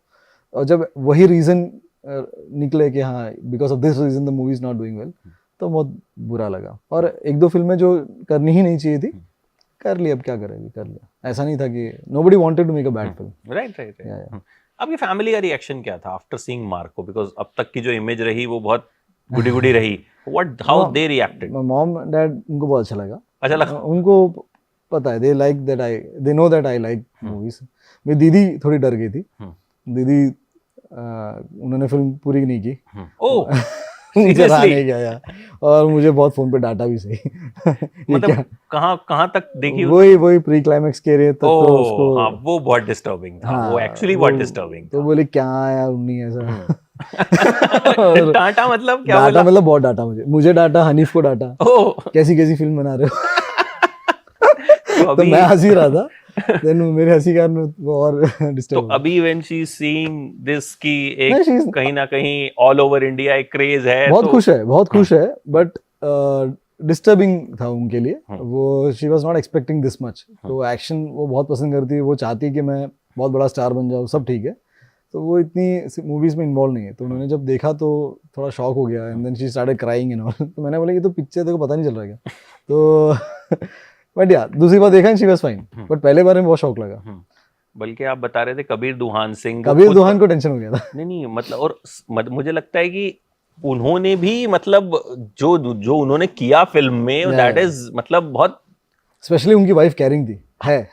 जब वही रीज़न निकले कि हाँ because of this reason the movie is not doing well, तो बहुत बुरा लगा. और 1-2 फिल्में जो करनी ही नहीं चाहिए थी कर ली. अब क्या करेंगे, कर लिया. ऐसा नहीं था कि nobody wanted to make a bad film. Right. अब ये फैमिली का रिएक्शन क्या था आफ्टर सीइंग मार्को? बिकॉज अब तक की जो इमेज रही वो बहुत गुडी रही. How they reacted? Mom dad उनको बहुत अच्छा लगा. अच्छा लगा उनको. पता है they know that I like movies. मेरी दीदी थोड़ी डर गई थी. दीदी उन्होंने फिल्म पूरी नहीं की. मुझे रहा नहीं गया और मुझे बहुत फोन पे डांटा भी सही. मतलब कहाँ तक देखी? वही प्री क्लाइमेक्स के रहे तक तो उसको. हाँ, वो बहुत डिस्टर्बिंग था. वो एक्चुअली बहुत डिस्टर्बिंग था. तो बोले क्या यार उन्नी ऐसा. डांटा मतलब क्या? डांटा मतलब बहुत डांटा. मुझे डांटा, हनीफ को डांटा, कैसी फिल्म बना रहे हो. तो मैं हंसी रहा था. Then मेरे हंसी कारण वो और डिस्टर्ब. तो अभी when she is seeing this की एक कहीं ना कहीं all over India एक क्रेज है. बहुत खुश है बट डिस्टर्बिंग था उनके लिए. वो she was not expecting this much. तो एक्शन वो बहुत पसंद करती है. वो चाहती है कि मैं बहुत बड़ा स्टार बन जाऊँ, सब ठीक है. तो वो इतनी मूवीज में इन्वॉल्व नहीं है. तो उन्होंने जब देखा तो थोड़ा शॉक हो गया. And then she started crying and all. तो मैंने बोला ये तो पिक्चर देखो पता नहीं चल रहा है क्या. तो बट यार दूसरी बार देखा शी वाज फाइन. बट पहले बार में बहुत शौक लगा. बल्कि आप बता रहे थे कबीर दुहान सिंह. कबीर दुहान को टेंशन हो गया था. नहीं मतलब, और मुझे लगता है कि उन्होंने भी मतलब जो उन्होंने किया फिल्म में दैट इज मतलब बहुत. स्पेशली उनकी वाइफ कैरिंग थी है.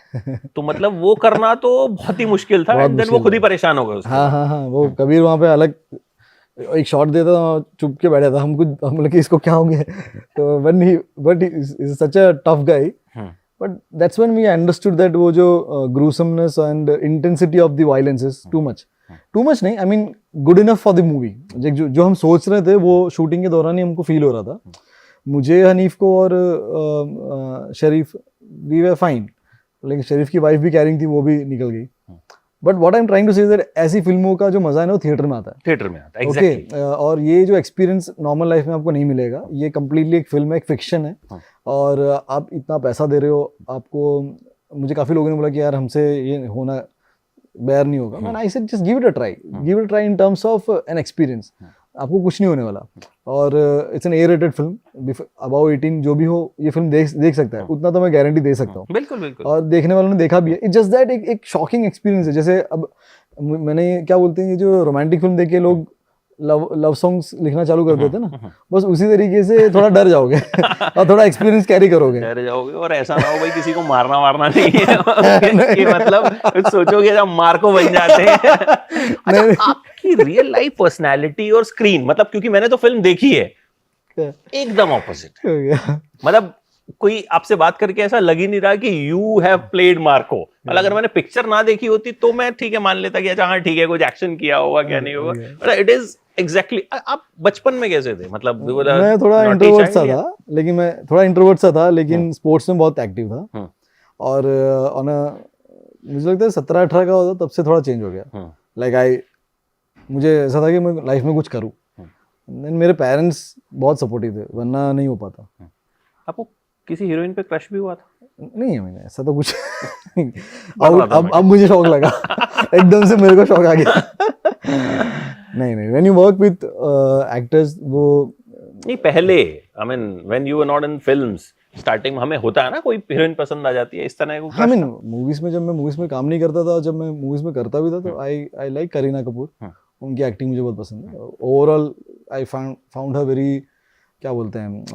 तो मतलब वो करना तो बहुत ही मुश्किल था. एंड देन वो खुद ही परेशान हो गए. हाँ. वो कबीर वहाँ पे अलग एक शॉट देता था, चुप के बैठ जाता, हम लोग कि इसको क्या हो गया, तो but is such a tough guy, but that's when we understood that वो जो gruesomeness and intensity of the violence is too much नहीं, I mean good enough for the movie. जो हम सोच रहे थे वो शूटिंग के दौरान ही हमको फील हो रहा था। मुझे, हनीफ को और शरीफ, वी वर फाइन, लेकिन शरीफ की वाइफ भी कैरिंग थी, वो भी निकल गई। But what I am trying to say that ऐसी फिल्मों का जो मजा है ना वो थिएटर में आता है, एग्जैक्टली। और ये जो एक्सपीरियंस नॉर्मल लाइफ में आपको नहीं मिलेगा। ये कंप्लीटली एक फिल्म है, एक फिक्शन है, और आप इतना पैसा दे रहे हो आपको। मुझे काफी लोगों ने बोला कि यार हमसे ये होना बेयर नहीं होगा, मैंने I said just give it a try in terms of an experience, आपको कुछ नहीं होने वाला। और it's an A rated film, above 18 जो भी हो ये फिल्म देख सकता है, उतना तो मैं गारंटी दे सकता हूँ। बिल्कुल। और देखने वालों ने देखा भी है। इट्स जस्ट दैट एक शॉकिंग एक्सपीरियंस है। जैसे अब मैंने क्या बोलते हैं, ये जो रोमांटिक फिल्म देख के लोग लव सॉन्ग्स लिखना चालू कर देते हैं ना, बस उसी तरीके से थोड़ा डर जाओगे और थोड़ा एक्सपीरियंस कैरी करोगे। डर जाओगे, और ऐसा ना हो भाई किसी को मारना नहीं है कि मतलब सोचोगे जब मार्को बन जाते हैं। अच्छा, आपकी रियल लाइफ पर्सनालिटी और स्क्रीन, मतलब क्योंकि मैंने तो फिल्म देखी है, एकदम ऑपोजिट। मतलब कोई आपसे बात करके ऐसा लग ही नहीं रहा कि यू हैव प्लेड मार्को। मतलब अगर मैंने पिक्चर ना देखी होती तो मैं ठीक है मान लेता कि अच्छा हाँ ठीक है कुछ एक्शन किया होगा क्या नहीं होगा। It is exactly. आप बचपन में कैसे थे? मतलब मैं थोड़ा इंट्रोवर्ट सा था, लेकिन स्पोर्ट्स में बहुत एक्टिव था। और मुझे लगता है 17-18 का होता तब से थोड़ा चेंज हो गया। लाइक मुझे ऐसा था कि मैं लाइफ में कुछ करूँ। मेरे पेरेंट्स बहुत सपोर्टिव थे, वरना नहीं हो पाता। आपको किसी हीरोइन पे क्रश भी हुआ था? नहीं, मैंने ऐसा तो कुछ अब मुझे शौक लगा एकदम से मेरे को शौक आ गया। नहीं, when you work with actors, वो नहीं पहले, I mean when you were not in films, starting में हमें होता है ना कोई हीरोइन पसंद आ जाती है, इस तरह को। आई मीन मूवीज में, जब मैं मूवीज में काम नहीं करता था, जब मैं मूवीज में करता भी था, तो आई लाइक करीना कपूर। उनकी एक्टिंग मुझे बहुत पसंद है। Overall I found her very, क्या बोलते हैं,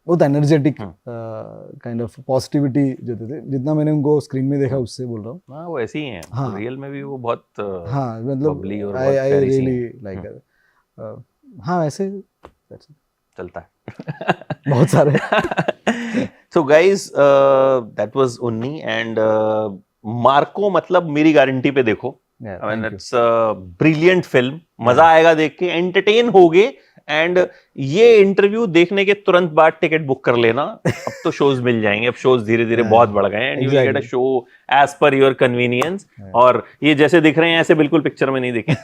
बहुत एनर्जेटिक, काइंड ऑफ पॉजिटिविटी जो थे। जितना मैंने उनको स्क्रीन में देखा उससे बोल रहा हूँ। हाँ, वो ऐसे ही हैं। हाँ, रियल में भी वो बहुत हाँ, मतलब आई रियली लाइक, हाँ ऐसे चलता है बहुत सारे। सो गाइस, दैट वाज उन्नी एंड मार्को, मतलब मेरी गारंटी पे देखो। I mean it's a brilliant film, मजा आएगा देख के, एंटरटेन होगे। एंड ये इंटरव्यू देखने के तुरंत बाद टिकट बुक कर लेना। अब तो शोज मिल जाएंगे, अब शोज धीरे धीरे बहुत बढ़ गए हैं, and you will get a show as per your convenience. और ये जैसे दिख रहे हैं ऐसे बिल्कुल पिक्चर में नहीं दिखे।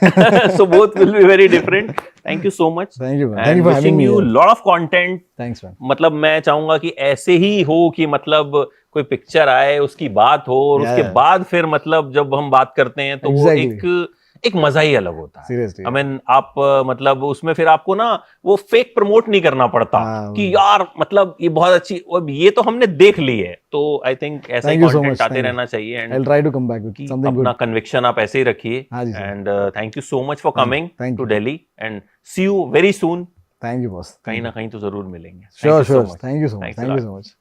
So both will be very different. Thank you so much, thank you and wishing you lot of content. Thanks man. मतलब मैं चाहूंगा कि ऐसे ही हो कि मतलब कोई पिक्चर आए, उसकी बात हो, और उसके बाद फिर मतलब जब हम बात करते हैं तो वो एक मजा ही अलग होता है। सीरियसली, आई मीन आप मतलब उसमें फिर आपको ना वो फेक प्रमोट नहीं करना पड़ता कि यार मतलब ये बहुत अच्छी, ये तो हमने देख ली है। तो आई थिंक ऐसा ही कंटेंट आते रहना चाहिए, and I will try to come back with something good. अपना कन्विक्शन आप ऐसे ही रखिए, and thank you so much for coming to Delhi, and see you very soon. Thank you boss, कहीं ना कहीं तो जरूर मिलेंगे। Sure, thank you so much.